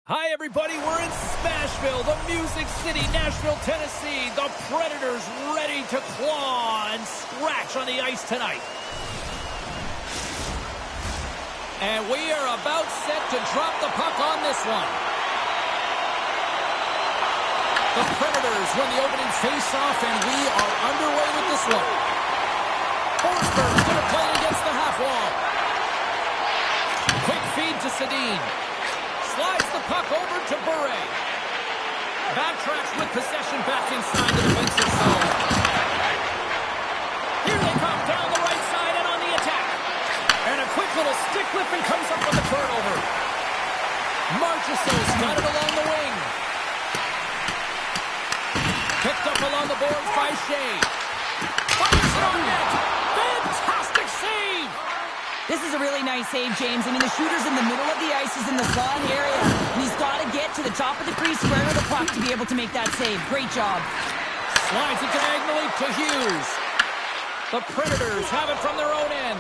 Hi, everybody. We're in Smashville, the Music City, Nashville, Tennessee. The Predators ready to claw and scratch on the ice tonight. And we are about set to drop the puck on this one. The Predators win the opening face-off, and we are underway with this one. Forsberg's going to play it against the half wall. Quick feed to Sedin. Slides the puck over to Bure. Backtracks with possession back inside the defensive zone. Here they come down the right side and on the attack. And a quick little stick lift and comes up with the turnover. Marchessault's got it along the wing. Picked up along the boards by Shea. Fires it on net. Fantastic save! This is a really nice save, James. I mean, the shooter's in the middle of the ice. He's in the slot area. And he's got to get to the top of the crease, square of the puck to be able to make that save. Great job. Slides it diagonally to Hughes. The Predators have it from their own end.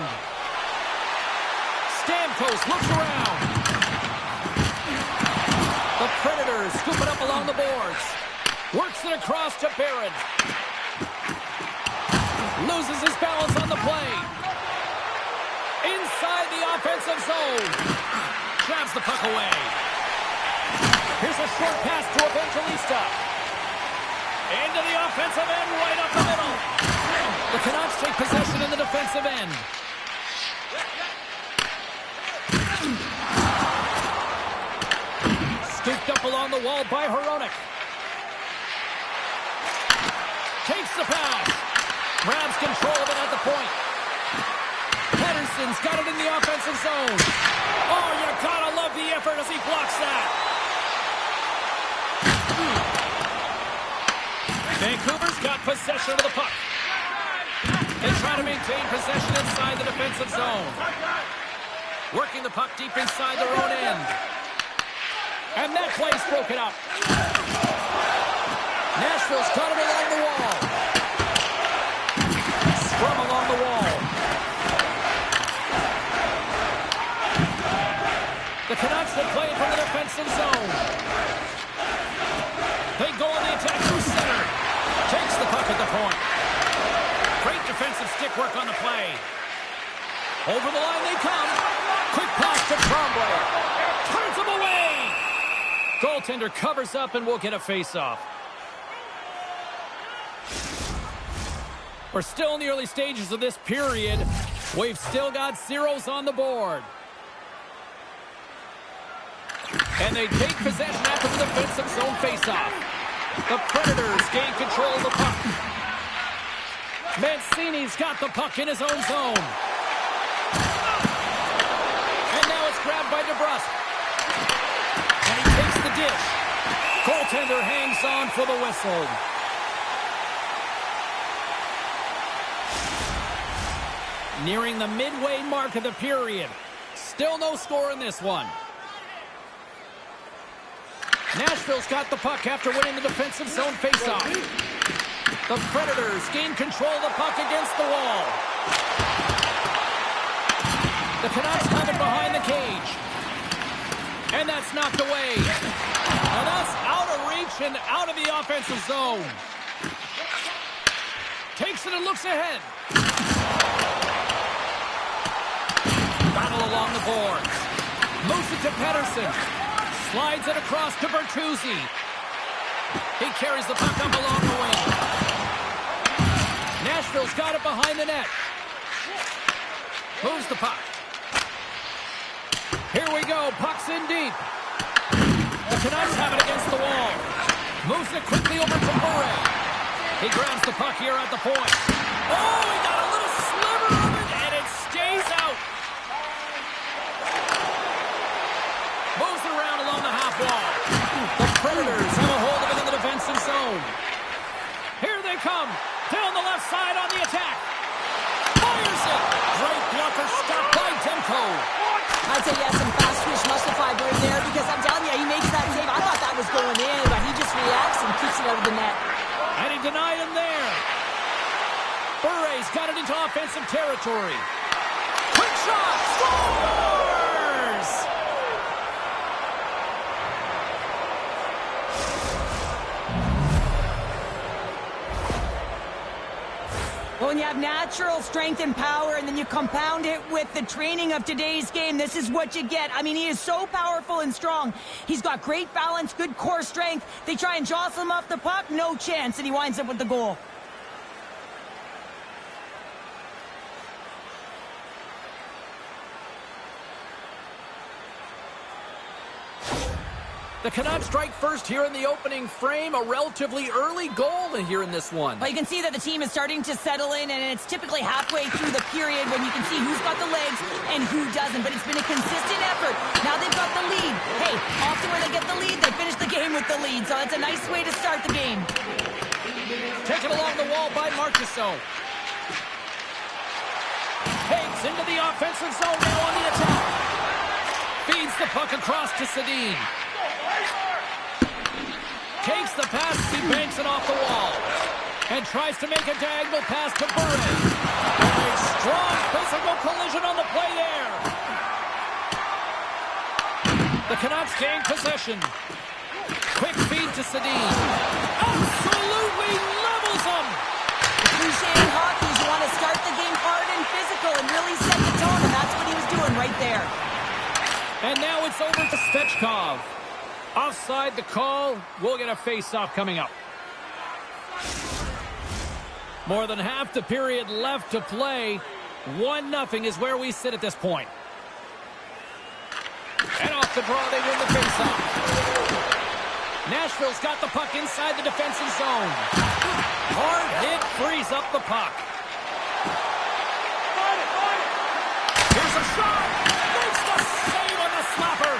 Stamkos looks around. The Predators scoop it up along the boards. Works it across to Barron. Loses his balance on the play. Inside the offensive zone. Grabs the puck away. Here's a short pass to Evangelista. Into the offensive end, right up the middle. The Canucks take possession in the defensive end. Scooped up along the wall by Hronek. Takes the pass. Grabs control of it at the point. Pettersson's got it in the offensive zone. Oh, you gotta love the effort as he blocks that. Vancouver's got possession of the puck. They try to maintain possession inside the defensive zone. Working the puck deep inside their own end. And that play's broken up. Nashville's got it along the wall. Scrum along the wall. The Canucks will play it from the defensive zone. They go on the attack through center. Takes the puck at the point. Great defensive stick work on the play. Over the line they come. Quick pass to Tremblay. Turns him away. Goaltender covers up and we'll get a face-off. We're still in the early stages of this period. We've still got zeros on the board. And they take possession after the defensive zone face-off. The Predators gain control of the puck. Mancini's got the puck in his own zone. And now it's grabbed by DeBrusque. And he takes the dish. Goaltender hangs on for the whistle. Nearing the midway mark of the period. Still no score in this one. Nashville's got the puck after winning the defensive zone faceoff. The Predators gain control of the puck against the wall. The Canucks have it behind the cage. And that's knocked away. Now that's out of reach and out of the offensive zone. Takes it and looks ahead. Battle along the boards. Moves it to Pettersson. Slides it across to Bertuzzi. He carries the puck up along the wing. Nashville's got it behind the net. Moves the puck. Here we go. Puck's in deep. The Canucks have it against the wall. Moves it quickly over to Bure. He grabs the puck here at the point. Oh, he got a little sliver of it, and it stays out. Moves it around along the half wall. The Predators have a hold of it in the defensive zone. Here they come. Down the left side on the attack. Fires it. Great blocker stopped by Demko. I'd say he has some fast twitch muscle fiber in there because I'm telling you, he makes that save. I thought that was going in, but he just reacts and keeps it out of the net. And he denied him there. Bure's got it into offensive territory. Quick shot. Scores! Well, when you have natural strength and power, and then you compound it with the training of today's game, this is what you get. I mean, he is so powerful and strong. He's got great balance, good core strength. They try and jostle him off the puck, no chance, and he winds up with the goal. The Canucks strike first here in the opening frame. A relatively early goal here in this one. Well, you can see that the team is starting to settle in, and it's typically halfway through the period when you can see who's got the legs and who doesn't. But it's been a consistent effort. Now they've got the lead. Hey, often when they get the lead, they finish the game with the lead. So that's a nice way to start the game. Taken along the wall by Marchessault. Takes into the offensive zone now on the attack. Feeds the puck across to Sedin. Takes the pass as he banks it off the wall. And tries to make a diagonal pass to Burren. A strong physical collision on the play there. The Canucks gain possession. Quick feed to Sedin. Absolutely levels him. The cliche in hockey is you want to start the game hard and physical and really set the tone, and that's what he was doing right there. And now it's over to Svechkov. Offside the call. We'll get a face-off coming up. More than half the period left to play. 1-0 is where we sit at this point. And off the draw, they win the face-off. Nashville's got the puck inside the defensive zone. Hard hit frees up the puck. Here's a shot. Makes the save on the slapper.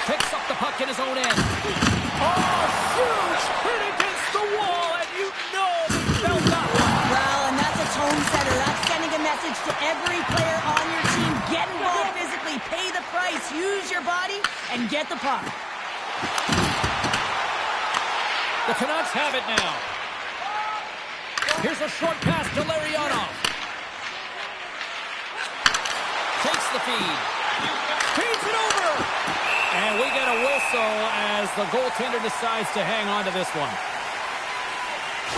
Picks up the puck in his own end. Oh, huge hit against the wall, and you know they felt that one. Well, and that's a tone setter. That's sending a message to every player on your team. Get involved physically, pay the price, use your body, and get the puck. The Canucks have it now. Here's a short pass to Larionov. Takes the feed. Feeds it over. And we get a whistle as the goaltender decides to hang on to this one.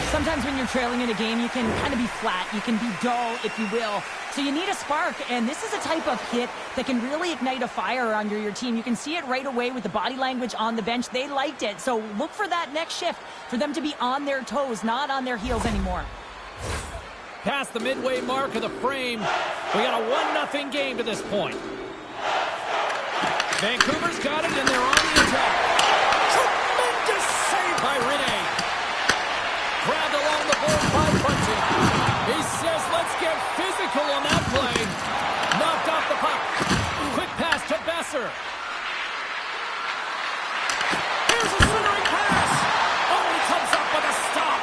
Sometimes when you're trailing in a game, you can kind of be flat. You can be dull, if you will. So you need a spark, and this is a type of hit that can really ignite a fire under your team. You can see it right away with the body language on the bench. They liked it. So look for that next shift, for them to be on their toes, not on their heels anymore. Past the midway mark of the frame, we got a 1-0 game to this point. Vancouver's got it, and they're on the attack. Tremendous save by Rene. Grabbed along the board by Bunting. He says, let's get physical on that play. Knocked off the puck. Quick pass to Besser. Here's a centering pass. Oh, he comes up with a stop.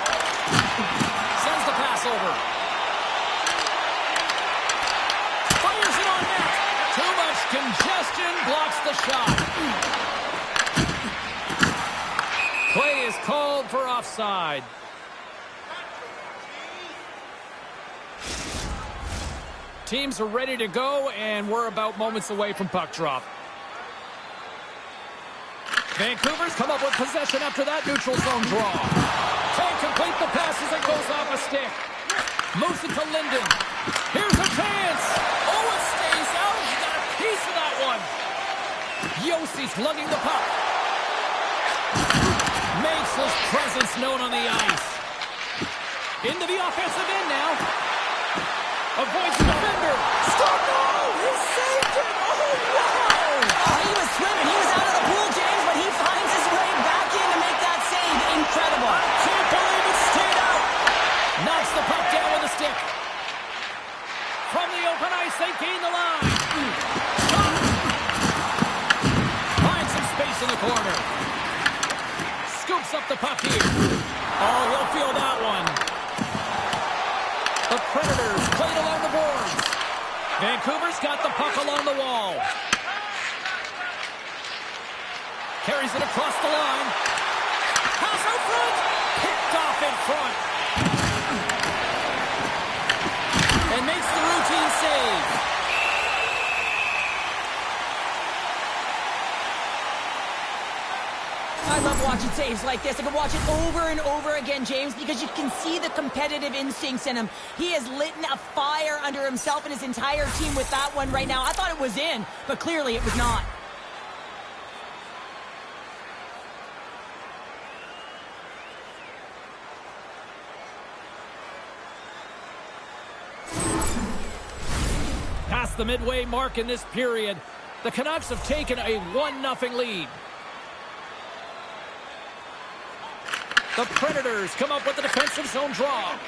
Sends the pass over. Fires it on net. Too much congestion. Blocks the shot. Play is called for offside. Teams are ready to go, and we're about moments away from puck drop. Vancouver's come up with possession after that neutral zone draw. Can't complete the pass as it goes off a stick. Moves it to Linden. Here's a chance. Oh, it stays out. He got a piece of that one. Yossi's lugging the puck. Makes his presence known on the ice. Into the offensive end now. Avoids the defender. Stop! Oh, he saved it. Oh, wow. Oh, he was swimming. He was out of the pool, James, but he finds his way back in to make that save. Incredible. I can't believe it stayed out. Knocks the puck down with a stick. From the open ice, they gain the line. Shot. Finds some space in the corner. Scoops up the puck here. Oh, he'll feel that one. The Predators played along the boards. Vancouver's got the puck along the wall. Carries it across the line. Pass out front. Picked off in front. And makes the routine save. I love watching saves like this. I can watch it over and over again, James, because you can see the competitive instincts in him. He has lit a fire under himself and his entire team with that one right now. I thought it was in, but clearly it was not. Past the midway mark in this period, the Canucks have taken a 1-0 lead. The Predators come up with the defensive zone draw.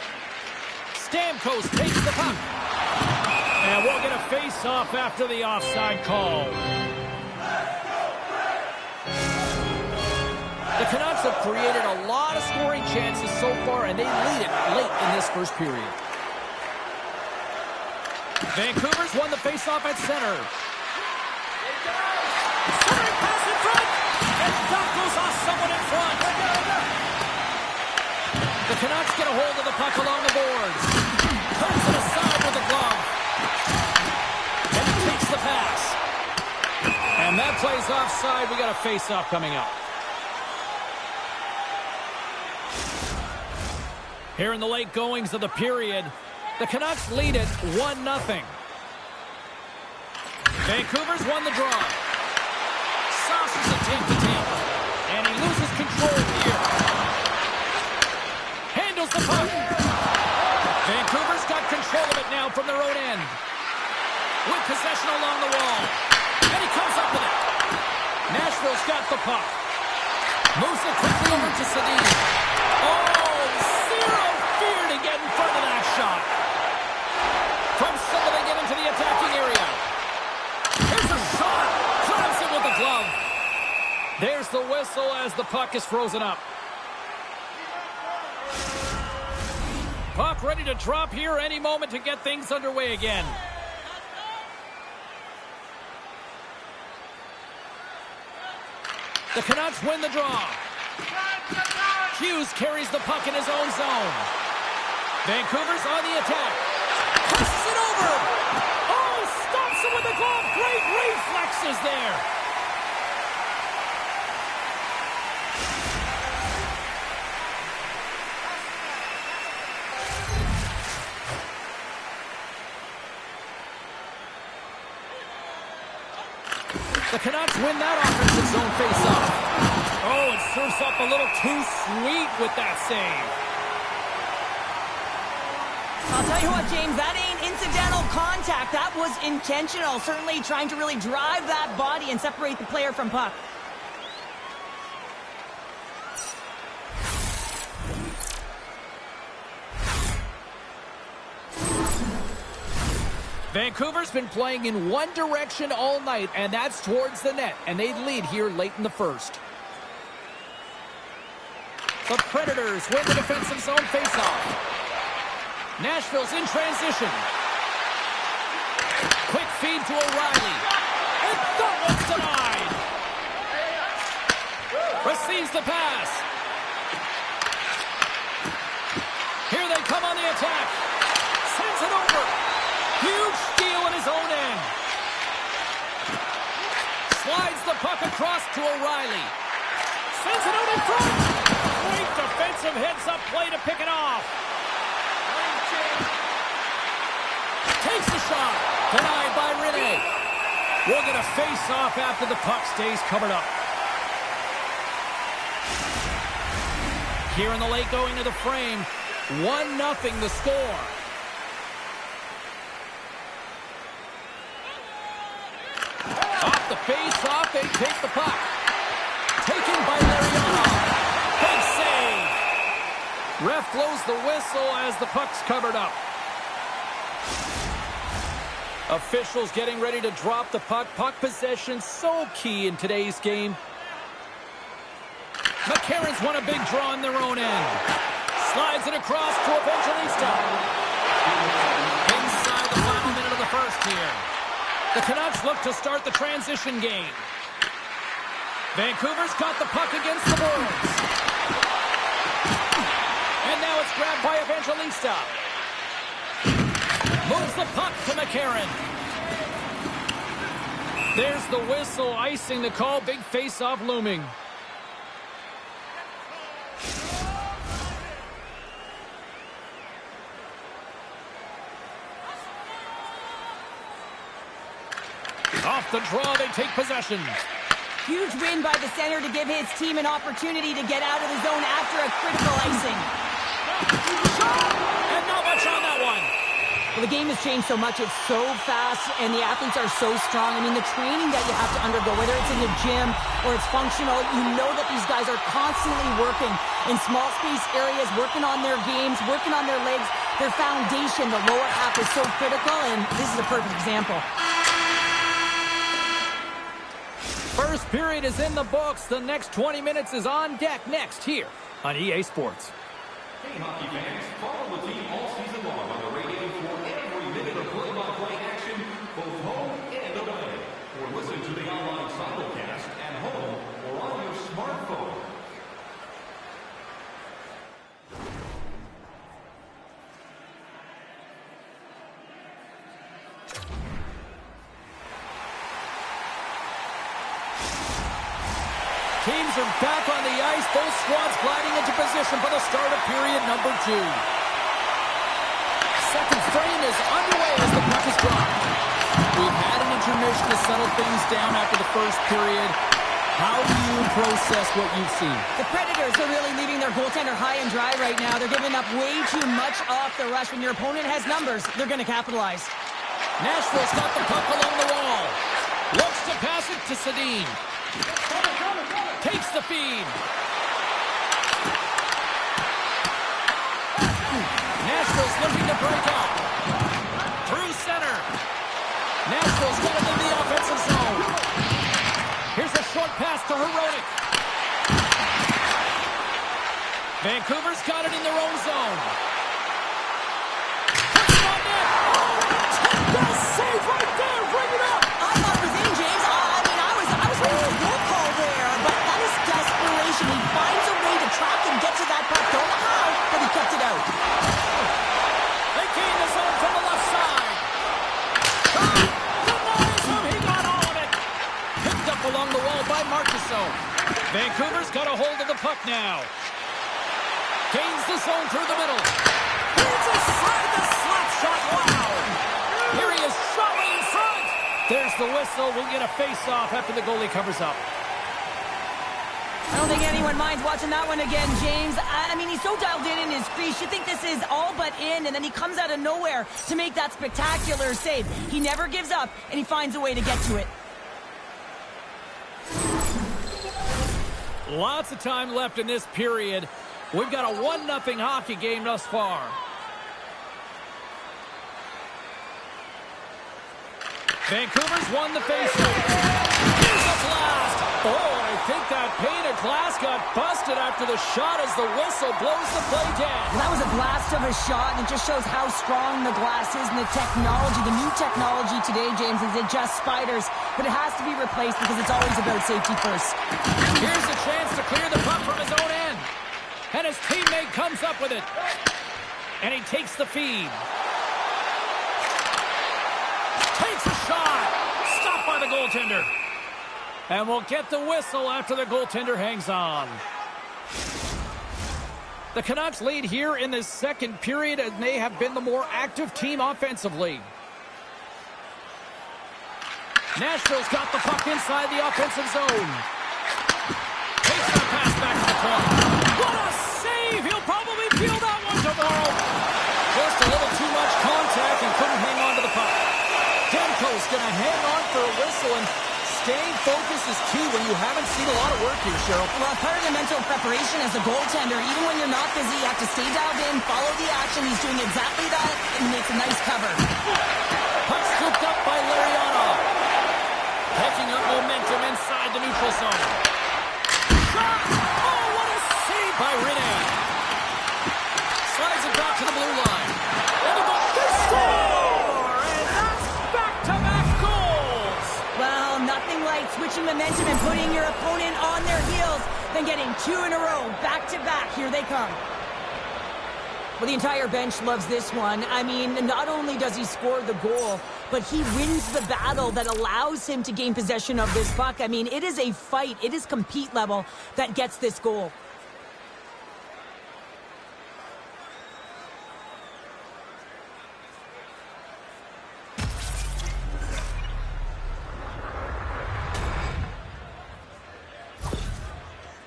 Stamkos takes the puck. And we'll get a face-off after the offside call. The Canucks have created a lot of scoring chances so far, and they lead it late in this first period. Vancouver's won the face-off at center. Centering pass in front. And that goes off someone in front. The Canucks get a hold of the puck along the boards. Turns it aside with a glove. And he takes the pass. And that plays offside. We got a face-off coming up. Here in the late goings of the period, the Canucks lead it 1-0. Vancouver's won the draw. Sauces it team to team. And he loses control here. Handles the puck. Vancouver's got control of it now from their own end. With possession along the wall. And he comes up with it. Nashville's got the puck. Moves it quickly over to Sedin. Oh, zero fear to get in front of that shot. From center, they get into the attacking area. Here's a shot. Grabs it with the glove. There's the whistle as the puck is frozen up. Puck ready to drop here any moment to get things underway again. The Canucks win the draw. Hughes carries the puck in his own zone. Vancouver's on the attack. Pushes it over. Oh, stops it with the glove. Great reflexes there. The Canucks win that offensive zone face-off. Oh, it serves up a little too sweet with that save. I'll tell you what, James, that ain't incidental contact. That was intentional. Certainly trying to really drive that body and separate the player from puck. Vancouver's been playing in one direction all night, and that's towards the net, and they lead here late in the first. The Predators win the defensive zone faceoff. Nashville's in transition. Quick feed to O'Reilly. And that one's denied. Receives the pass. Here they come on the attack. Sends it over. Huge steal in his own end. Slides the puck across to O'Reilly. Sends it out in front. Great defensive heads-up play to pick it off. Takes the shot. Denied by Rene. We'll get a face-off after the puck stays covered up. Here in the late going of the frame, 1-0 the score. Off the face-off, they take the puck. Taken by Larionov. Big save. Ref blows the whistle as the puck's covered up. Officials getting ready to drop the puck. Puck possession so key in today's game. McCarron's won a big draw on their own end. Slides it across to Evangelista. Inside the final minute of the first here. The Canucks look to start the transition game. Vancouver's got the puck against the boards. And now it's grabbed by Evangelista. Moves the puck to McCarron. There's the whistle, icing the call. Big face-off looming. Off the draw, they take possession. Huge win by the center to give his team an opportunity to get out of the zone after a critical icing. And not much on that one. Well, the game has changed so much. It's so fast, and the athletes are so strong. I mean, the training that you have to undergo, whether it's in the gym or it's functional, you know that these guys are constantly working in small space areas, working on their games, working on their legs. Their foundation, the lower half, is so critical, and this is a perfect example. First period is in the books. The next 20 minutes is on deck next here on EA Sports. Hey, hockey fans, follow the team all season long on the radio for every minute of play-by-play action, both home and away. Or listen to the online simulcast at home or on your smartphone. Teams are back on the ice. Both squads gliding into position for the start of period number 2. Second frame is underway as the puck is dropped. We've had an intermission to settle things down after the first period. How do you process what you've seen? The Predators are really leaving their goaltender high and dry right now. They're giving up way too much off the rush. When your opponent has numbers, they're going to capitalize. Nashville's got the puck along the wall. Looks to pass it to Sedin. Takes the feed. Nashville's looking to break out. Through center. Nashville's got it in the offensive zone. Here's a short pass to Herodic. Vancouver's got it in their own zone. Puts it on net. Take that save right there. Bring it up. I thought it was in, James. I was ready for a goal call there, but that is desperation. He finds a way to track and get to that puck. Don't know how, but he kept it out. They gain the zone from the left side. Denies him. He got all of it. Picked up along the wall by Marchessault. Vancouver's got a hold of the puck now. Gains the zone through the middle. Here's a slide, the slap shot. Wow. Here he is, shot right in front. There's the whistle. We'll get a face-off after the goalie covers up. I don't think anyone minds watching that one again, James. I mean, he's so dialed in his crease. You think this is all but in, and then he comes out of nowhere to make that spectacular save. He never gives up, and he finds a way to get to it. Lots of time left in this period. We've got a 1-0 hockey game thus far. Vancouver's won the faceoff. Here's a blast. Oh, I think that pane of glass got busted after the shot as the whistle blows the play dead. That was a blast of a shot, and it just shows how strong the glass is and the technology. The new technology today, James, is it just spiders, but it has to be replaced because it's always about safety first. Here's a chance to clear the puck from his own end. And his teammate comes up with it. And he takes the feed. Takes a shot. Stopped by the goaltender. And we'll get the whistle after the goaltender hangs on. The Canucks lead here in the second period, and they have been the more active team offensively. Nashville's got the puck inside the offensive zone. Takes the pass back to the point. What a save! He'll probably feel that one tomorrow. Just a little too much contact and couldn't hang on to the puck. Demko's going to hang on for a whistle, and staying focused is key when you haven't seen a lot of work here, Cheryl. Well, part of the mental preparation as a goaltender, even when you're not busy, you have to stay dialed in, follow the action. He's doing exactly that, and he makes a nice cover. Puck scooped up by Lariano. Picking up momentum inside the neutral zone. Shot! Oh, what a save by Rinne. Slides it back to the blue line. And the goal, they score! And that's back-to-back goals! Well, nothing like switching momentum and putting your opponent on their heels than getting 2 in a row, back-to-back. Here they come. Well, the entire bench loves this one. I mean, not only does he score the goal, but he wins the battle that allows him to gain possession of this puck. I mean, it is a fight. It is compete level that gets this goal.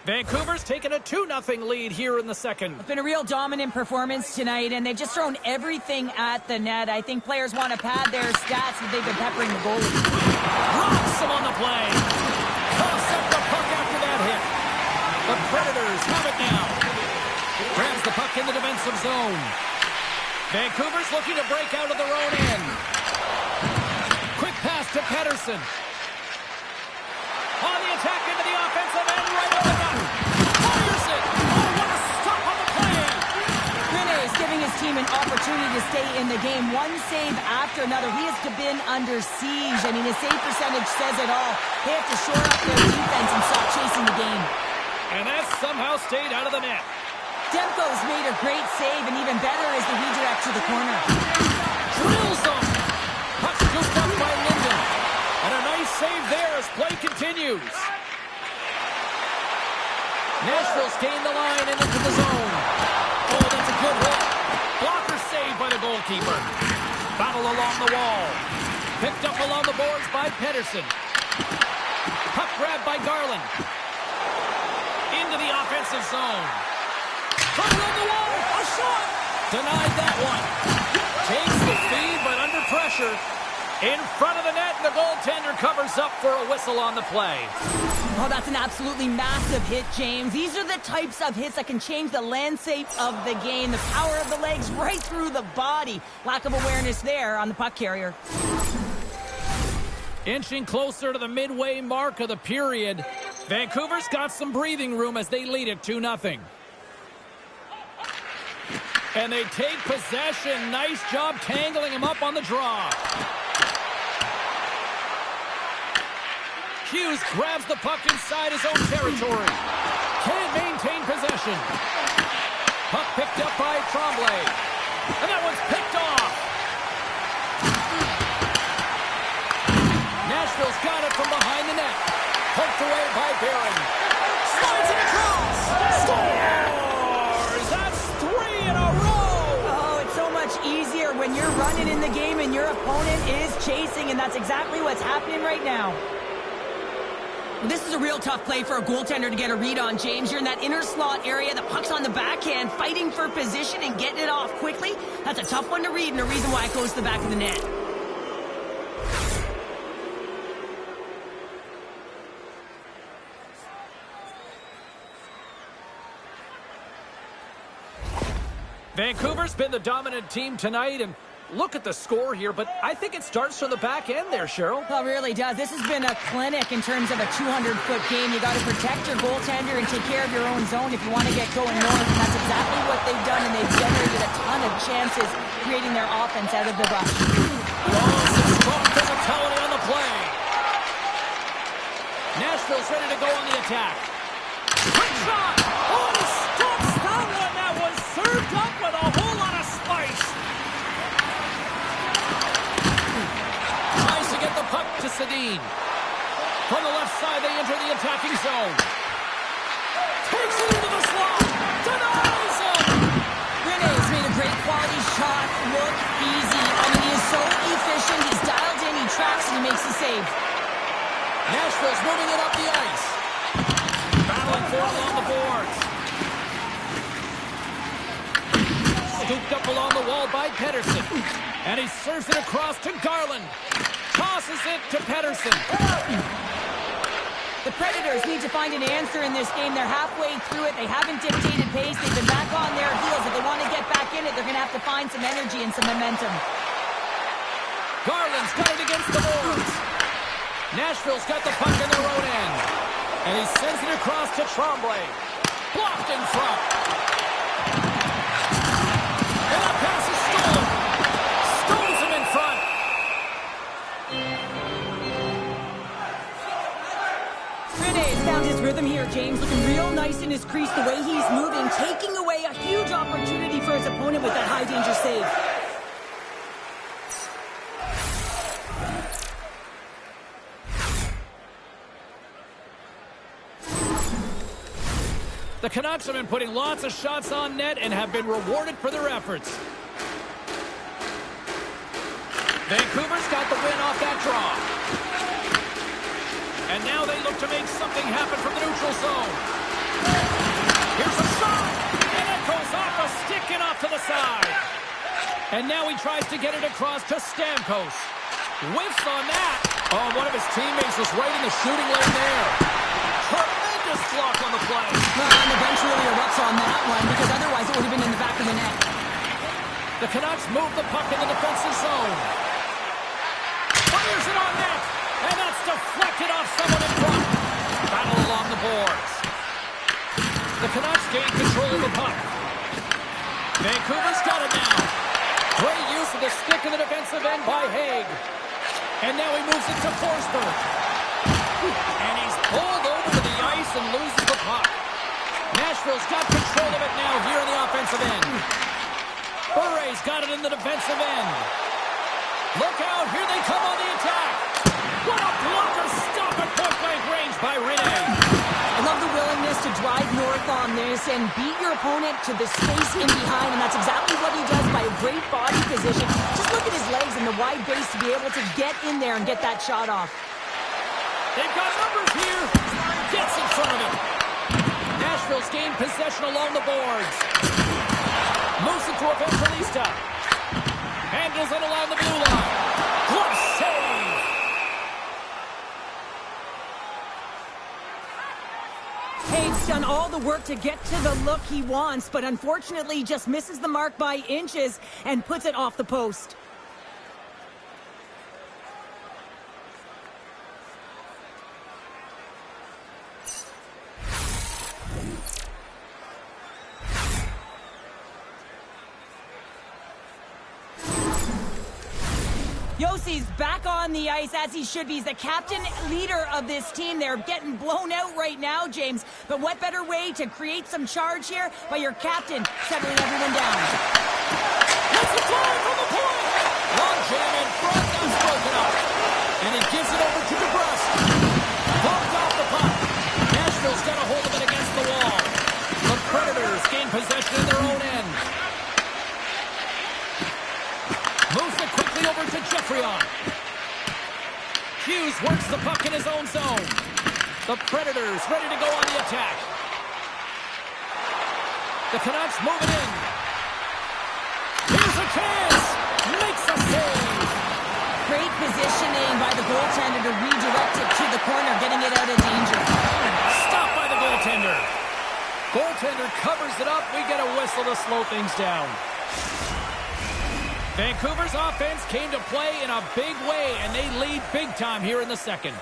Vancouver's taken a 2-0 lead here in the second. It's been a real dominant performance tonight, and they've just thrown everything at the net. I think players want to pad their stats, and they've been peppering the goalie. Rocks him on the play. Toss up the puck after that hit. The Predators have it now. Grabs the puck in the defensive zone. Vancouver's looking to break out of their own end. Quick pass to Pettersson. On the attack into the offensive end, right on the gun. Fires it. Oh, what a stop on the play. Rene is giving his team an opportunity to stay in the game. One save after another. He has been under siege. I mean, his save percentage says it all. They have to shore up their defense and stop chasing the game. And that somehow stayed out of the net. Demko's made a great save, and even better is the redirect to the corner. Drills them. Puck scooped up by Linden. And a nice save there as play continues. Nashville's gained the line and into the zone. Oh, that's a good hit. Blocker saved by the goalkeeper. Battle along the wall. Picked up along the boards by Pettersson. Puck grabbed by Garland. Into the offensive zone. Put it on the wall. A shot. Denied that one. Takes the feed, but under pressure. In front of the net, and the goaltender covers up for a whistle on the play. Oh, that's an absolutely massive hit, James. These are the types of hits that can change the landscape of the game. The power of the legs right through the body. Lack of awareness there on the puck carrier. Inching closer to the midway mark of the period. Vancouver's got some breathing room as they lead it 2-0. And they take possession. Nice job tangling him up on the draw. Hughes grabs the puck inside his own territory. Can't maintain possession. Puck picked up by Tremblay. And that one's picked off. Nashville's got it from behind the net. Poked away by Barron. Slides it across. Scores! That's 3 in a row! Oh, it's so much easier when you're running in the game and your opponent is chasing, and that's exactly what's happening right now. This is a real tough play for a goaltender to get a read on, James. You're in that inner slot area. The puck's on the backhand, fighting for position and getting it off quickly. That's a tough one to read, and a reason why it goes to the back of the net. Vancouver's been the dominant team tonight, and look at the score here, but I think it starts from the back end there, Cheryl. Well, it really does. This has been a clinic in terms of a 200-foot game. You got to protect your goaltender and take care of your own zone if you want to get going north, and that's exactly what they've done, and they've generated a ton of chances creating their offense out of the rush. Oh, some strong physicality on the play. Nashville's ready to go on the attack. Quick shot! Oh, he stops that one! That was served up with a whole lot of spice. Tries to get the puck to Sedin. From the left side, they enter the attacking zone. Takes it into the slot. Denies him. Rene's made a great quality shot look easy. I mean, he is so efficient. He's dialed in, he tracks, and he makes the save. Nashville's moving it up the ice. Battling for it along the boards. Scooped up along the wall by Pettersson. And he serves it across to Garland. Tosses it to Pettersson. The Predators need to find an answer in this game. They're halfway through it. They haven't dictated pace. They've been back on their heels. If they want to get back in it, they're going to have to find some energy and some momentum. Garland's got it against the boards. Nashville's got the puck in their own end. And he sends it across to Tremblay. Blocked in front. And that pass is stolen. Stones him in front. Rene's found his rhythm here, James. Looking real nice in his crease, the way he's moving, taking away a huge opportunity for his opponent with that high-danger save. The Canucks have been putting lots of shots on net and have been rewarded for their efforts. Vancouver's got the win off that draw. And now they look to make something happen from the neutral zone. Here's a shot. And it goes off a stick and off to the side. And now he tries to get it across to Stamkos. Whiffs on that. Oh, one of his teammates was right in the shooting lane there. Tremendous block on the play. And the bench really erupts on that one because otherwise it would have been in the back of the net. The Canucks move the puck in the defensive zone. Fires it on net. And that's deflected off someone in front. Battle along the boards. The Canucks gain control of the puck. Vancouver's got it now. Great use of the stick in the defensive end by Haig. And now he moves it to Forsberg. And he's pulled over to the ice and loses the puck. Nashville's got control of it now here in the offensive end. Bure's got it in the defensive end. Look out, here they come on the attack. What a blocker stop at point-blank range by Rene. I love the willingness to drive north on this and beat your opponent to the space in behind, and that's exactly what he does by a great body position. Just look at his legs and the wide base to be able to get in there and get that shot off. They've got numbers here. Gets in front of him. Nashville's gained possession along the boards. Moves it to Evangelista. Handles it along the blue line. Glove save. Haig's done all the work to get to the look he wants, but unfortunately just misses the mark by inches and puts it off the post. Yossi's back on the ice as he should be. He's the captain, leader of this team. They're getting blown out right now, James. But what better way to create some charge here by your captain settling everyone down? That's a drive from the point. Long jam in front. That's broken up. And he gives it over to DeBrusque. Bumped off the puck. Nashville's got a hold of it against the wall. The Predators gain possession in their own end. Moves it quickly over to Geoffrion. Hughes works the puck in his own zone. The Predators ready to go on the attack. The Canucks move it in. Here's a chance. Makes a save. Great positioning by the goaltender to redirect it to the corner, getting it out of danger. Stopped by the goaltender. Goaltender covers it up. We get a whistle to slow things down. Vancouver's offense came to play in a big way, and they lead big time here in the second.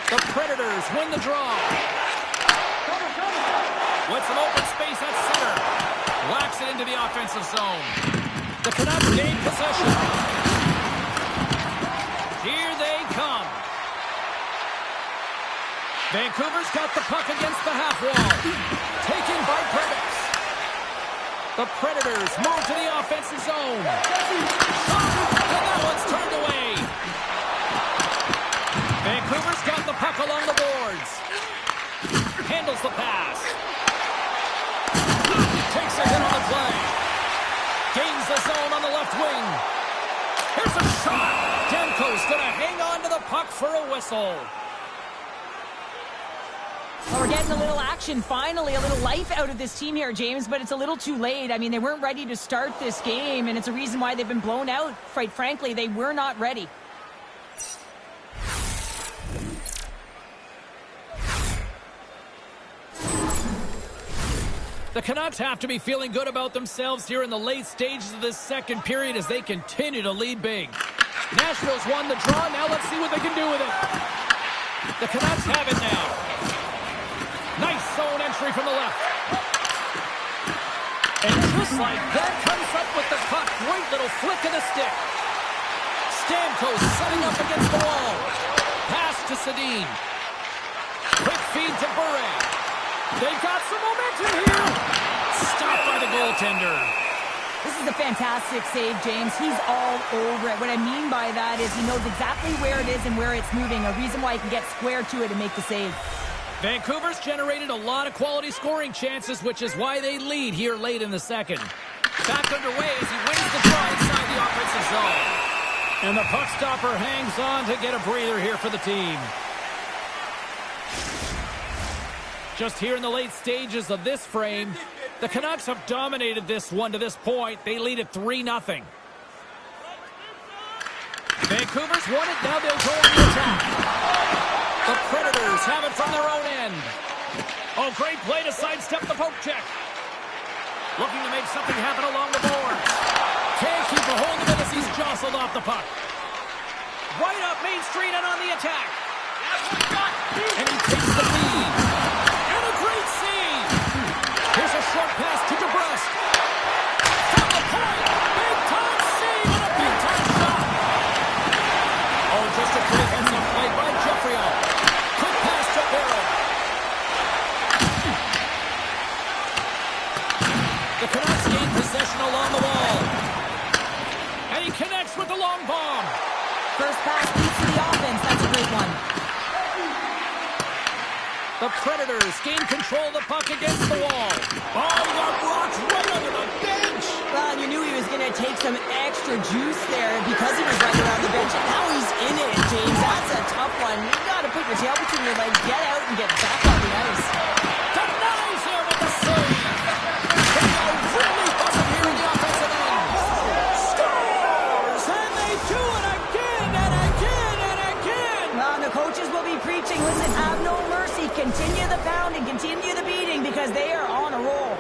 The Predators win the draw. With some open space at center. Whacks it into the offensive zone. The Canucks gain possession. Here they come. Vancouver's got the puck against the half wall. Taken by Predators. The Predators move to the offensive zone. And that one's turned away. Vancouver's got the puck along the boards. Handles the pass. Takes a hit on the play. Gains the zone on the left wing. Here's a shot. Demko's going to hang on to the puck for a whistle. Well, we're getting a little action, finally, a little life out of this team here, James, but it's a little too late. I mean, they weren't ready to start this game, and it's a reason why they've been blown out. Quite frankly, they were not ready. The Canucks have to be feeling good about themselves here in the late stages of this second period as they continue to lead big. Nashville's won the draw. Now let's see what they can do with it. The Canucks have it now. Nice zone entry from the left. And just like that, comes up with the puck. Great little flick of the stick. Stamkos setting up against the wall. Pass to Sedin. Quick feed to Bure. They've got some momentum here. Stopped by the goaltender. This is a fantastic save, James. He's all over it. What I mean by that is he knows exactly where it is and where it's moving. A reason why he can get square to it and make the save. Vancouver's generated a lot of quality scoring chances, which is why they lead here late in the second. Back underway as he wins the draw inside the offensive zone. And the puck stopper hangs on to get a breather here for the team. Just here in the late stages of this frame, the Canucks have dominated this one to this point. They lead at 3-0. Vancouver's won it. Now they'll go on the attack. The Predators have it from their own end. Oh, great play to sidestep the poke check. Looking to make something happen along the boards. Can't keep a hold of it as he's jostled off the puck. Right up Main Street and on the attack. And he takes the lead. And a great save. Here's a short pass to DeBrusque. From the point. Big time save and a big time shot. Oh, just a defensive play by Jeffrey. Quick pass to Barrett. The Canucks gain possession along the wall. And he connects with the long bomb. First pass leads to the offense. That's a great one. The Predators gain control of the puck against the wall. Oh, he got rocked right under the bench. Well, you knew he was going to take some extra juice there because he was right around the bench. And now he's in it, James. That's a tough one. You got to put your tail between your legs, get out, and get back on the ice. Denies here with the save. Really busted here in the offensive end. Scores! And they do it again and again and again. Well, the coaches will be preaching, listen, have no mercy. Continue the pounding, continue the beating because they are on a roll.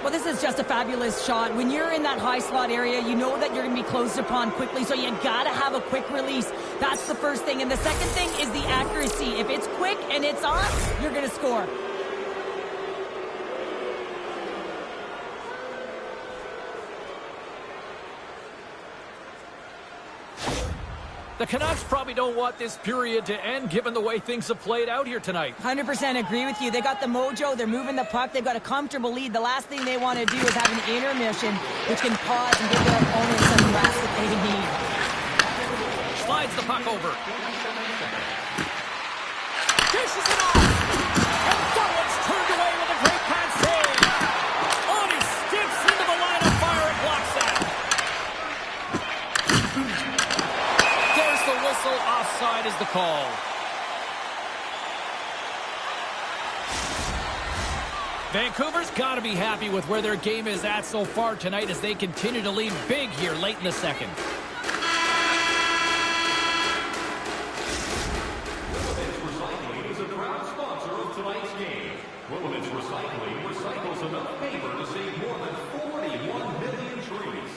Well, this is just a fabulous shot. When you're in that high slot area, you know that you're going to be closed upon quickly, so you got to have a quick release. That's the first thing. And the second thing is the accuracy. If it's quick and it's on, you're going to score. The Canucks probably don't want this period to end given the way things have played out here tonight. 100% agree with you. They got the mojo. They're moving the puck. They've got a comfortable lead. The last thing they want to do is have an intermission, which can pause and give their opponent some rest that they need. Slides the puck over. Dishes it off. And Dunlop's turned away with a great pass save. On his sticks into the line of fire and blocks that. There's the whistle. Offside is the call. Vancouver's got to be happy with where their game is at so far tonight as they continue to lead big here late in the second. Recycling is a proud sponsor of tonight's game. Williams Recycling recycles enough paper to save more than 41 million trees.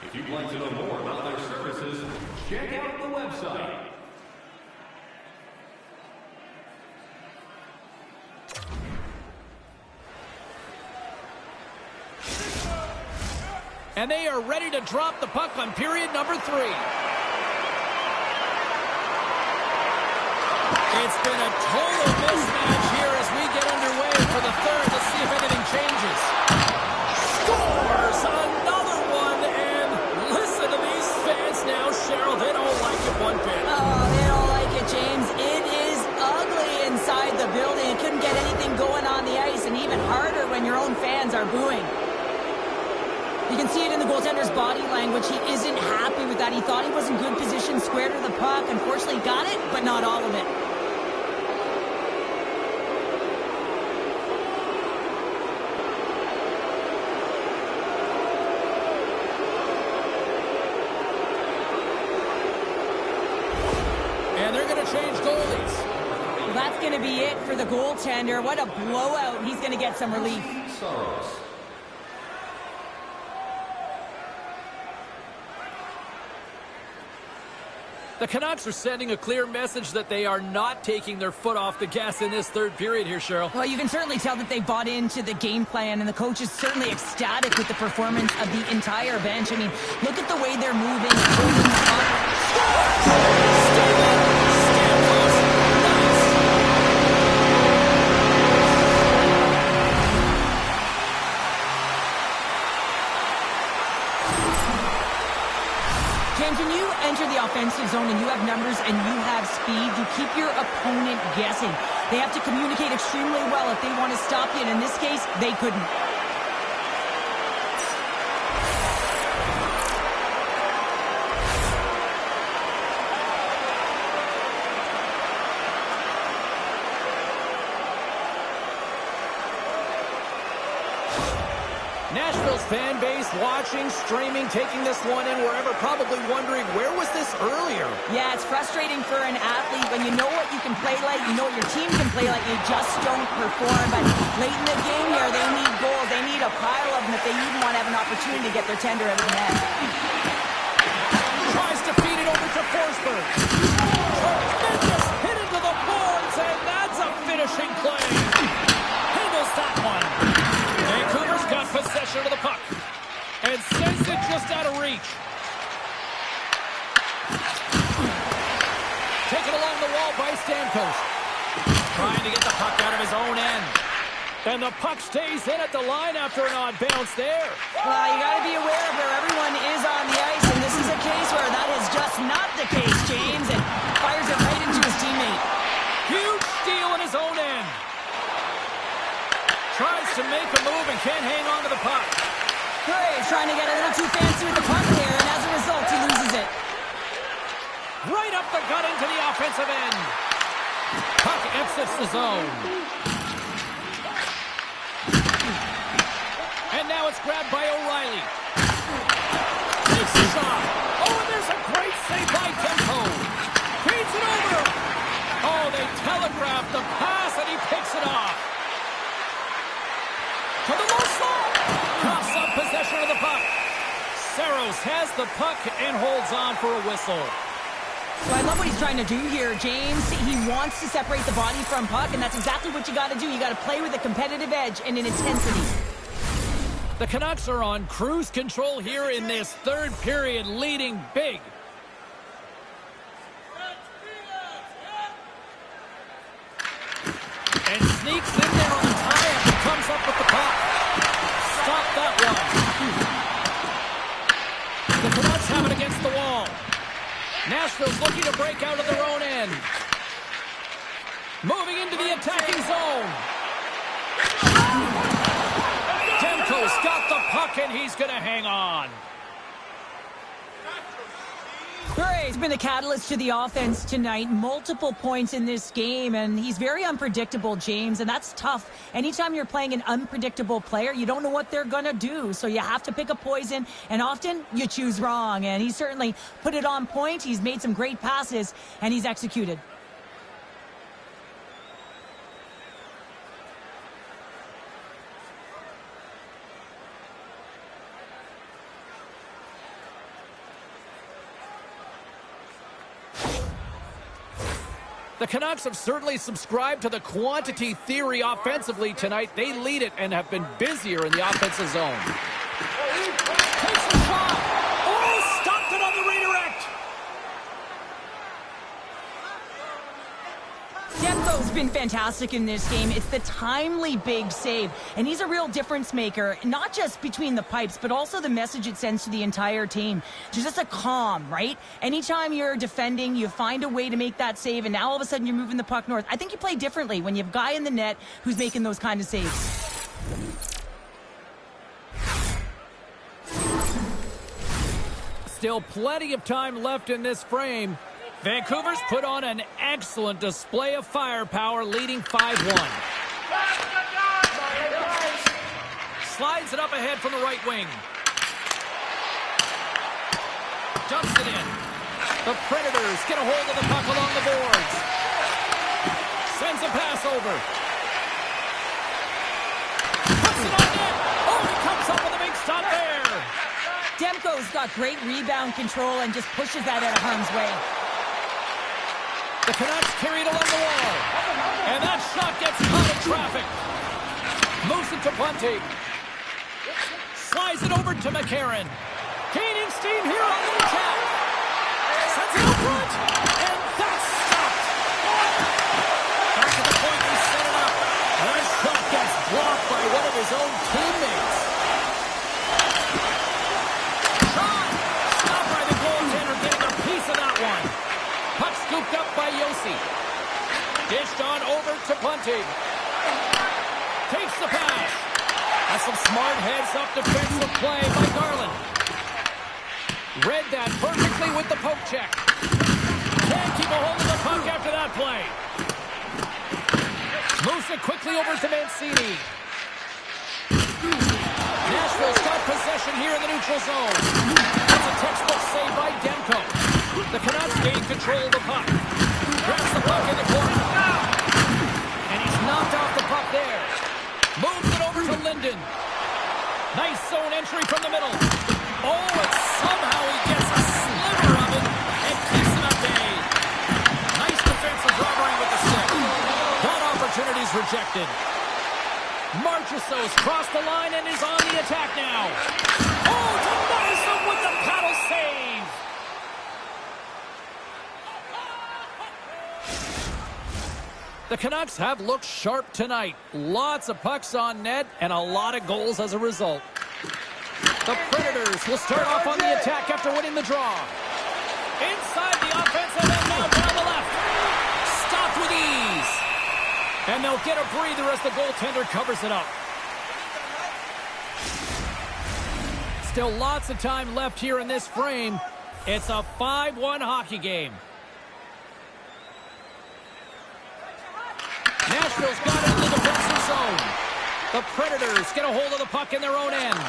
If you'd like to know more about their services, check out the website. And they are ready to drop the puck on period number 3. It's been a total mismatch here as we get underway for the third. Let's see if anything changes. Scores another one, and listen to these fans now, Cheryl. They don't like it one bit. Oh, they don't like it, James. It is ugly inside the building. You couldn't get anything going on the ice, and even harder when your own fans are booing. You can see it in the goaltender's body language. He isn't happy with that. He thought he was in good position, square to the puck. Unfortunately, got it, but not all of it. And they're going to change goalies. Well, that's going to be it for the goaltender. What a blowout. He's going to get some relief. The Canucks are sending a clear message that they are not taking their foot off the gas in this third period here, Cheryl. Well, you can certainly tell that they bought into the game plan, and the coach is certainly ecstatic with the performance of the entire bench. I mean, look at the way they're moving. James, when you enter the offensive zone and you have numbers and you have speed, you keep your opponent guessing. They have to communicate extremely well if they want to stop you, and in this case, they couldn't. fan base watching, streaming, taking this one in wherever, probably wondering, where was this earlier? Yeah, it's frustrating for an athlete when you know what you can play like, you know what your team can play like, you just don't perform. But late in the game here, they need goals. They need a pile of them if they even want to have an opportunity to get their tender out of the net. Tries to feed it over to Forsberg. Tremendous hit into the boards, and that's a finishing play. Handles that one. Vancouver's got possession of the puck and sends it just out of reach. Taken along the wall by Stamkos. Trying to get the puck out of his own end. And the puck stays in at the line after an odd bounce there. Well, you got to be aware of where everyone is on the ice, and this is a case where that is just not the case, James, and fires it right into his teammate. Huge steal in his own end. Tries to make a move and can't hang on to the puck. Graves trying to get a little too fancy with the puck there, and as a result, he loses it. Right up the gut into the offensive end. Puck exits the zone. And now it's grabbed by O'Reilly. Takes the shot. Oh, and there's a great save by Demko. Feeds it over. Oh, they telegraphed the pass, and he picks it off. To the low slot. Coughs up possession of the puck. Saros has the puck and holds on for a whistle. So I love what he's trying to do here, James. He wants to separate the body from puck, and that's exactly what you got to do. You got to play with a competitive edge and an intensity. The Canucks are on cruise control here in this third period, leading big. And sneaks in there on the tie-up and comes up with the puck. Stop that one. The Canucks have it against the wall. Nashville's looking to break out of their own end. Moving into the attacking zone. Demko's got the puck, and he's going to hang on. He's been the catalyst to the offense tonight. Multiple points in this game, and he's very unpredictable, James, and that's tough. Anytime you're playing an unpredictable player, you don't know what they're going to do, so you have to pick a poison, and often you choose wrong, and he certainly put it on point. He's made some great passes, and he's executed. The Canucks have certainly subscribed to the quantity theory offensively tonight. They lead it and have been busier in the offensive zone. Takes the shot. Oh, stopped it on the redirect. Demko's been fantastic in this game. It's the timely big save, and he's a real difference maker, not just between the pipes, but also the message it sends to the entire team. There's just a calm, right? Anytime you're defending, you find a way to make that save, and now all of a sudden you're moving the puck north. I think you play differently when you have a guy in the net who's making those kind of saves. Still plenty of time left in this frame. Vancouver's put on an excellent display of firepower, leading 5-1. Slides it up ahead from the right wing. Dumps it in. The Predators get a hold of the puck along the boards. Sends a pass over. Puts it on net. Oh, he comes up with a big stop there. Demko's got great rebound control and just pushes that out of harm's way. The Canucks carry it along the wall. And that shot gets caught in traffic. Moves it to Bunting. Slides it over to McCarron. Gaining steam here on the attack. Sends it up front. And that's stopped. Back to the point he set it up. That shot gets blocked by one of his own teammates. Shot. Stopped by the goaltender, getting a piece of that one. Puck scooped up by Yossi. Dished on over to Bunting. Takes the pass. That's some smart heads-up defensive play by Garland. Read that perfectly with the poke check. Can't keep a hold of the puck after that play. Moves it quickly over to Mancini. Nashville's got possession here in the neutral zone. That's a textbook save by Demko. The Canucks gain control of the puck. Grabs the puck in the corner. And he's knocked off the puck there. Moves it over to Linden. Nice zone entry from the middle. Oh, and somehow he gets a sliver of it and keeps him at bay. Nice defensive robbery with the stick. That opportunity's rejected. Marchessault's crossed the line and is on the attack now. Oh, denies him with the paddle save. The Canucks have looked sharp tonight. Lots of pucks on net and a lot of goals as a result. The Predators will start off on the attack after winning the draw. Inside the offensive end now down the left. Stopped with ease. And they'll get a breather as the goaltender covers it up. Still lots of time left here in this frame. It's a 5-1 hockey game. Nashville's got it in the defensive zone. The Predators get a hold of the puck in their own end.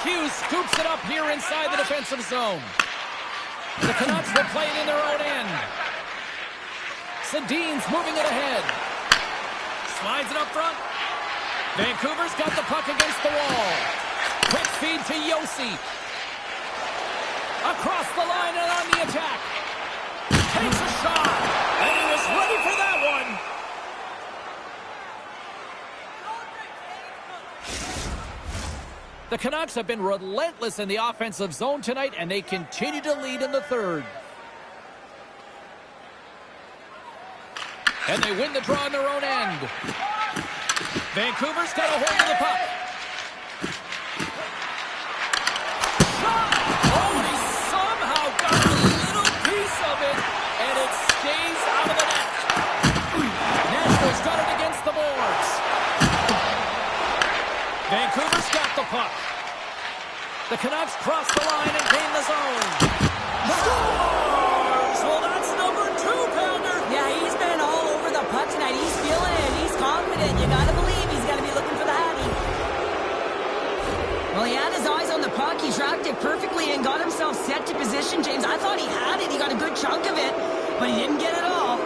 Hughes scoops it up here inside the defensive zone. The Canucks will play it in their own end. Sedin's moving it ahead. Slides it up front. Vancouver's got the puck against the wall. Quick feed to Yossi. Across the line and on the attack. Takes a shot. And he was ready for that one. The Canucks have been relentless in the offensive zone tonight, and they continue to lead in the third. And they win the draw in their own end. Vancouver's got a hold of the puck. Shot! Oh, and he somehow got a little piece of it, and it stays out of the net. Nashville's got it against the boards. Vancouver's got the puck. The Canucks cross the line and gain the zone. Scores! Well, that's number 2-pounder. Yeah, he's been all over the puck tonight. He's feeling it. He's confident. You gotta believe he's gonna be looking for the Hattie. Well, he had his eyes on the puck. He tracked it perfectly and got himself set to position, James. I thought he had it. He got a good chunk of it, but he didn't get it all.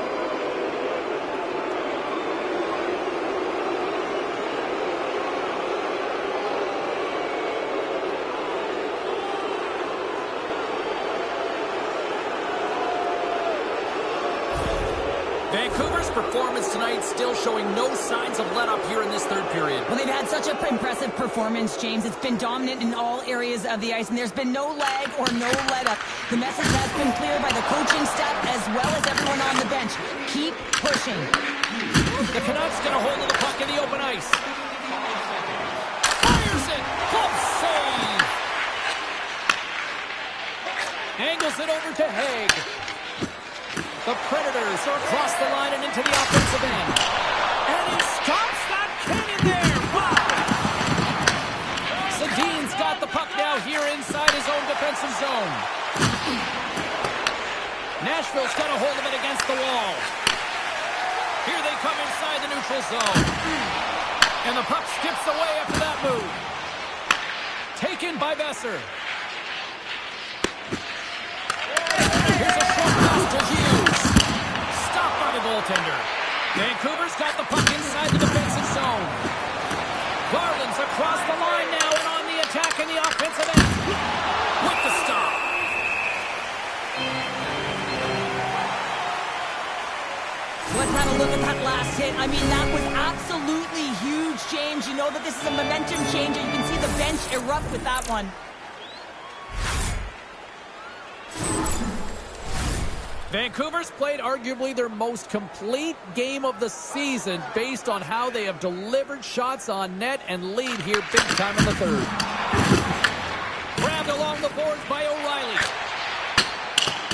Vancouver's performance tonight still showing no signs of let-up here in this third period. Well, they've had such an impressive performance, James. It's been dominant in all areas of the ice, and there's been no lag or no let-up. The message has been clear by the coaching staff as well as everyone on the bench. Keep pushing. The Canucks get a hold of the puck in the open ice. Fires it! Glove save! Angles it over to Haig. The Predators are across the line and into the offensive end. And he stops that cannon there! Wow! Sedin's got the puck now here inside his own defensive zone. Nashville's got a hold of it against the wall. Here they come inside the neutral zone. And the puck skips away after that move. Taken by Besser. Here's a short pass to Hughes. Stopped by the goaltender. Vancouver's got the puck inside the defensive zone. Garland's across the line now and on the attack in the offensive end. With the stop. Let's have a look at that last hit. I mean, that was absolutely huge, James. You know that this is a momentum changer. You can see the bench erupt with that one. Vancouver's played arguably their most complete game of the season based on how they have delivered shots on net and lead here big time in the third. Grabbed along the boards by O'Reilly.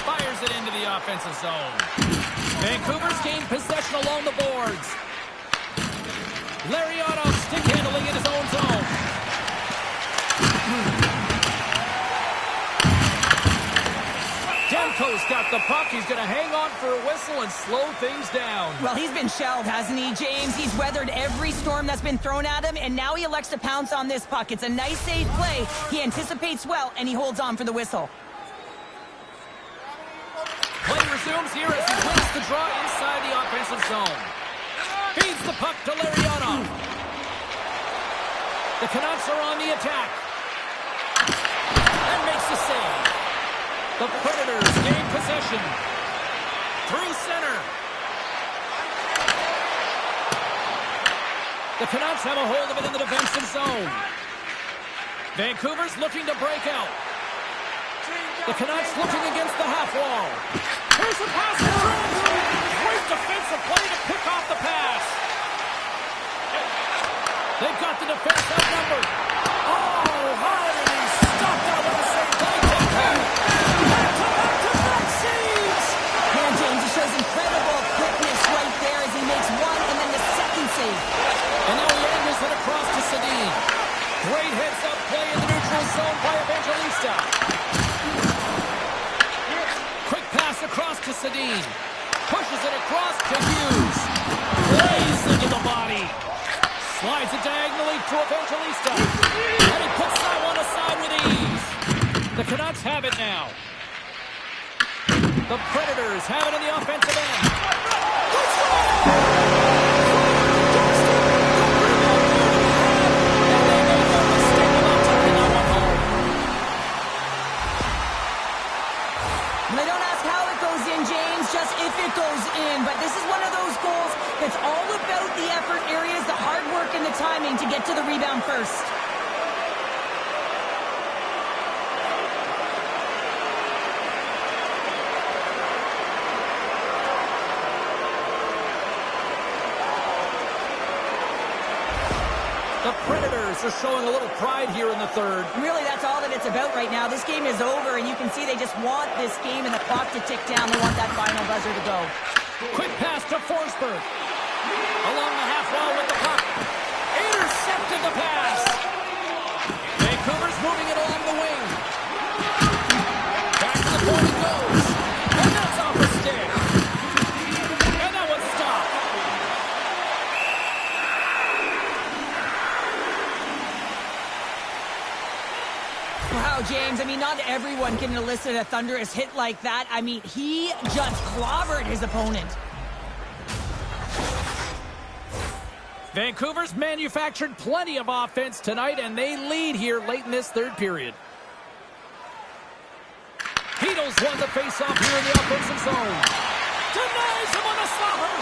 Fires it into the offensive zone. Vancouver's gained possession along the boards. Larionov stick handling in his own zone. Demko Demko's got the puck. He's going to hang on for a whistle and slow things down. Well, he's been shelled, hasn't he, James? He's weathered every storm that's been thrown at him, and now he elects to pounce on this puck. It's a nice, safe play. He anticipates well, and he holds on for the whistle. Play resumes here as he wins the draw inside the offensive zone. Feeds the puck to Larionov. The Canucks are on the attack. And makes the save. The Predators gain possession. Through center. The Canucks have a hold of it in the defensive zone. Vancouver's looking to break out. The Canucks looking against the half wall. Here's a pass to Jones. Great defensive play to pick off the pass. They've got the defense outnumbered. Oh, Hardy stopped out with a safe play. Back-to-back saves. And James, he shows incredible quickness right there as he makes one and then the second save. And now he angles it across to Sedin. Great heads-up play in the neutral zone by Evangelista. Quick pass across to Sedin. Pushes it across to Hughes. Lays into the body. Slides it diagonally to Evangelista. And he puts that one aside with ease. The Canucks have it now. The Predators have it in the offensive end. They don't ask how it goes in, James, just if it goes in. But this is one of those goals that's all about the effort areas, the hard work and the timing to get to the rebound first. The Predators are showing a little pride here in the third. Really, that's all that it's about right now. This game is over, and you can see they just want this game and the clock to tick down. They want that final buzzer to go. Quick pass to Forsberg. Along the half wall with the puck. Intercepted the pass. Vancouver's moving it along the wing. Back to the point it goes. And that's off a stick. And that was stopped. Wow, James, I mean, not everyone can elicit a thunderous hit like that. I mean, he just clobbered his opponent. Vancouver's manufactured plenty of offense tonight, and they lead here late in this third period. Heedles won the face-off here in the offensive zone. Denies him on a slaughter.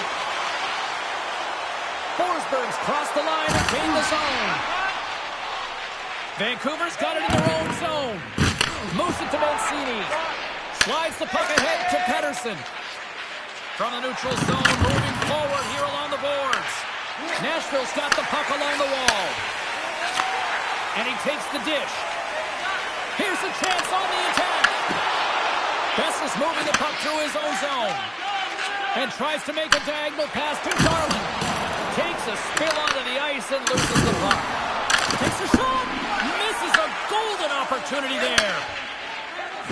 Forsberg's crossed the line and gained the zone. Vancouver's got it in their own zone. Moves it to Mancini. Slides the puck ahead to Pettersson. From the neutral zone, moving forward here along the boards. Nashville's got the puck along the wall. And he takes the dish. Here's a chance on the attack. Bess is moving the puck through his own zone. And tries to make a diagonal pass to Darling. Takes a spill onto the ice and loses the puck. Takes a shot. Misses a golden opportunity there.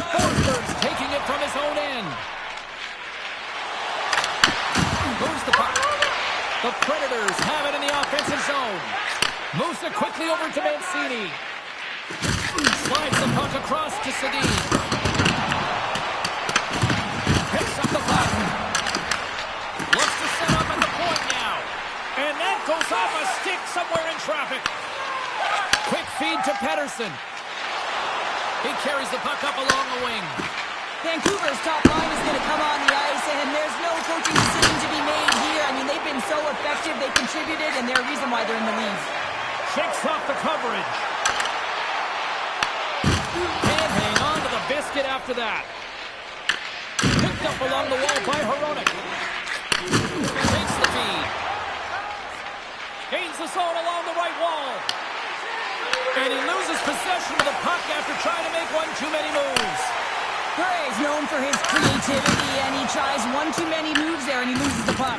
Forsberg's taking it from his own end. Moves the puck. The Predators have it in the offensive zone. Moves it quickly over to Mancini. Slides the puck across to Sedin. Picks up the puck. Looks to set up at the point now. And that goes off a stick somewhere in traffic. Quick feed to Pettersson. He carries the puck up along the wing. Vancouver's top line is going to come on the ice, and there's no coaching decision to be made here. I mean, they've been so effective, they contributed, and they're a reason why they're in the lead. Shakes off the coverage. Can't hang on to the biscuit after that. Picked up along the wall by Hronek. Takes the feed. Gains the zone along the right wall. And he loses possession of the puck after trying to make one too many moves. Gray is known for his creativity, and he tries one too many moves there, and he loses the puck.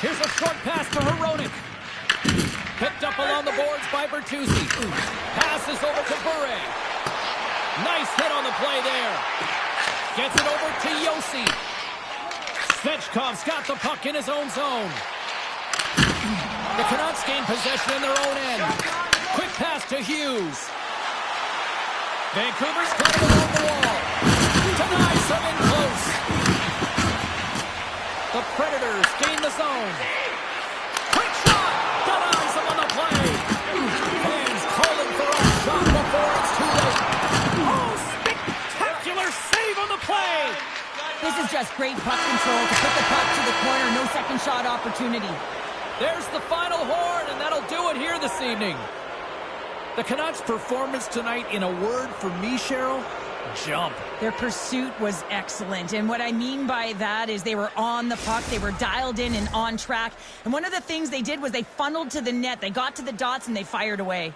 Here's a short pass to Hronek. Picked up along the boards by Bertuzzi. Passes over to Bure. Nice hit on the play there. Gets it over to Yossi. Svechkov's got the puck in his own zone. The Canucks gain possession in their own end. Quick pass to Hughes. Vancouver's got it along the wall. Denies some in close. The Predators gain the zone. Quick shot. Denies them on the play. Fans calling for a shot before it's too late. Oh, spectacular save on the play. This is just great puck control to put the puck to the corner. No second shot opportunity. There's the final horn, and that'll do it here this evening. The Canucks' performance tonight, in a word for me, Cheryl, jump. Their pursuit was excellent, and what I mean by that is they were on the puck, they were dialed in and on track, and one of the things they did was they funneled to the net, they got to the dots, and they fired away.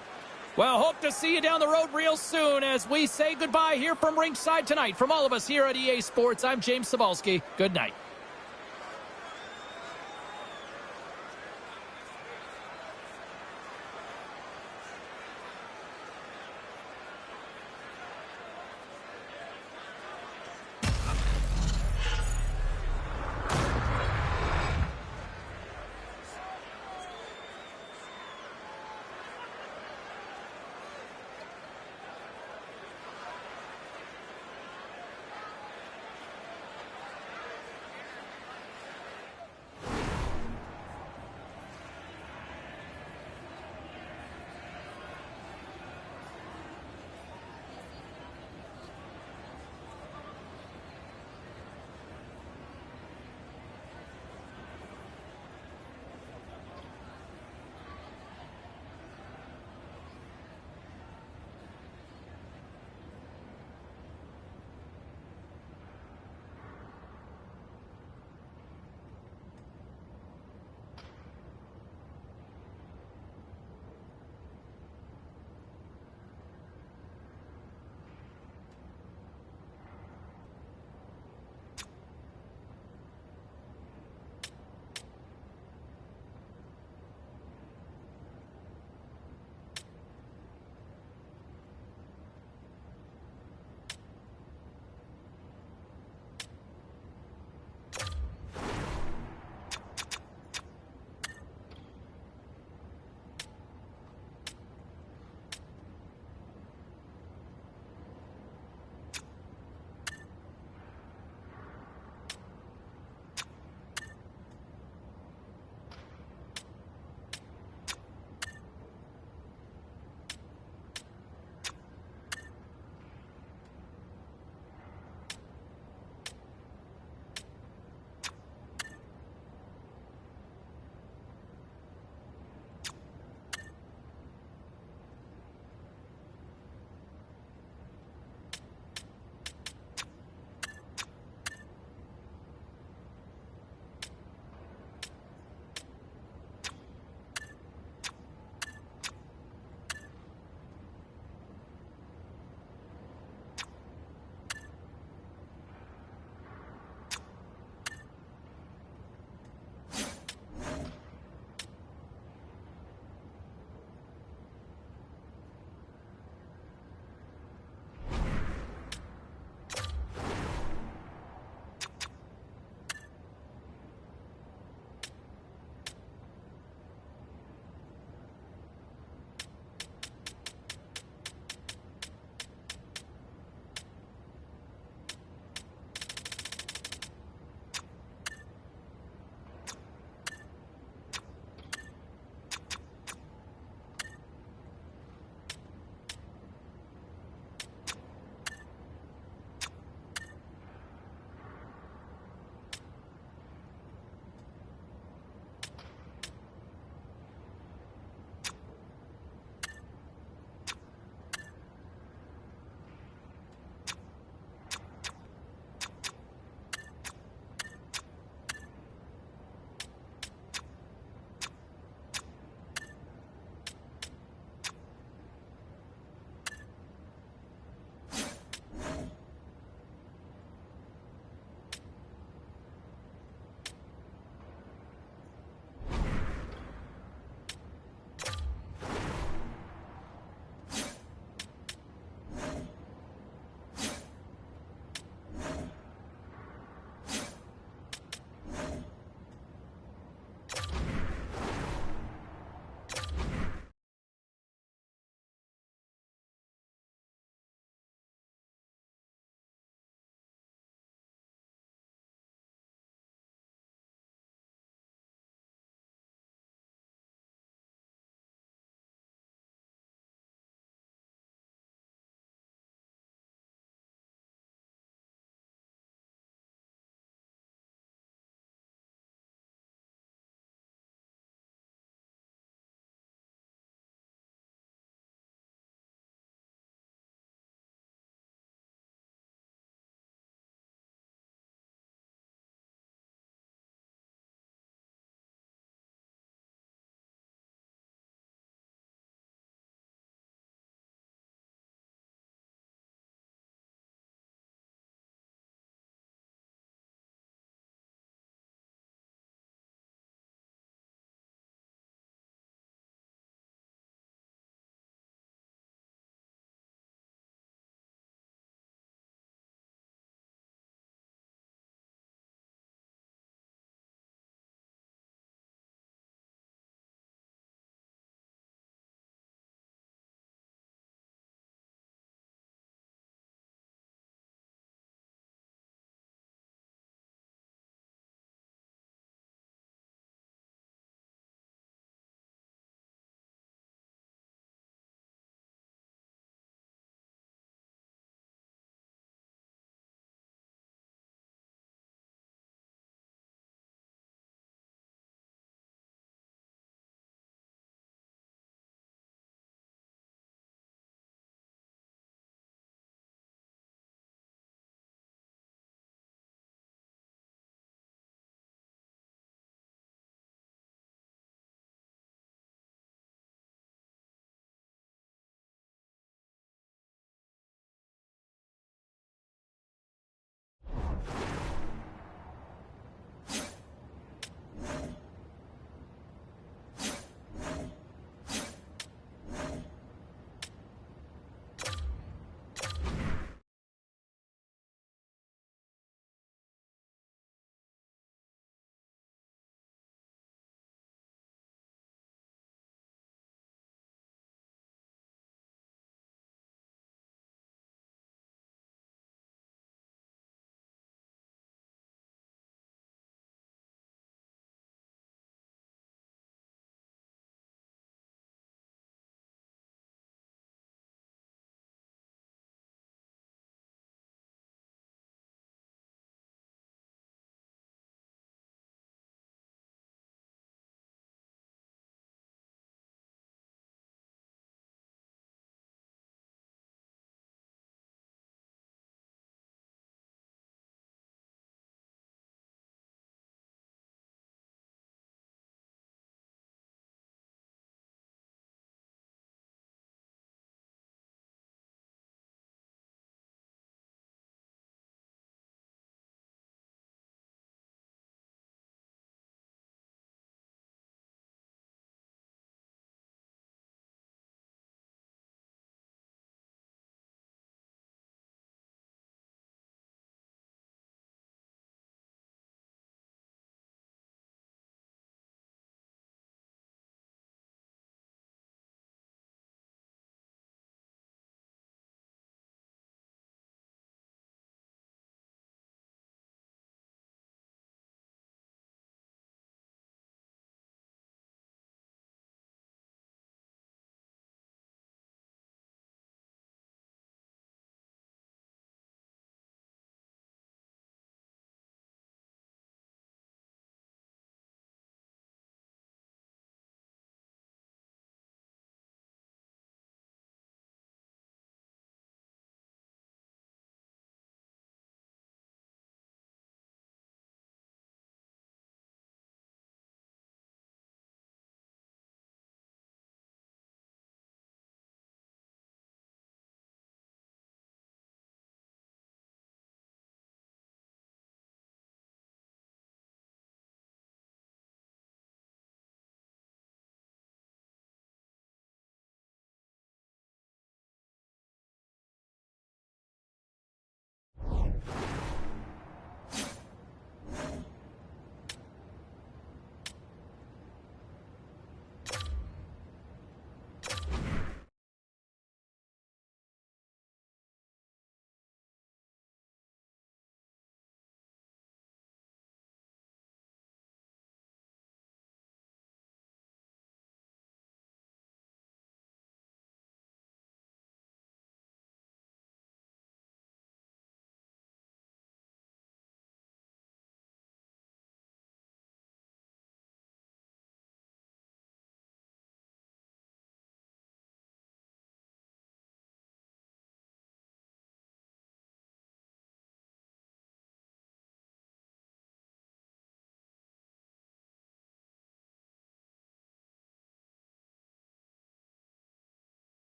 Well, hope to see you down the road real soon as we say goodbye here from ringside tonight. From all of us here at EA Sports, I'm James Cebulski. Good night.